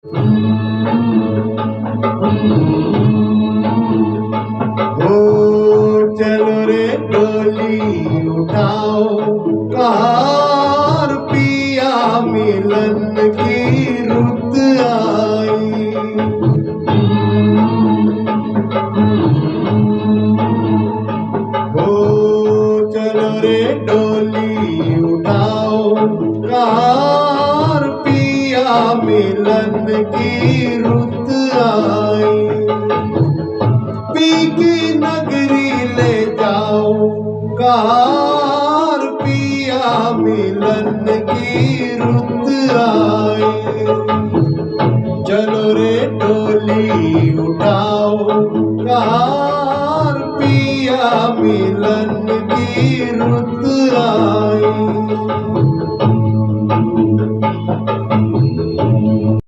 हो चलो रे डोली उठाओ कार पिया मिलन की रुत आई। हो चलो रे डोली उठाओ कार पिया मिलन की रुत आई। पी की नगरी ले जाओ कार पिया मिलन की रुत आई।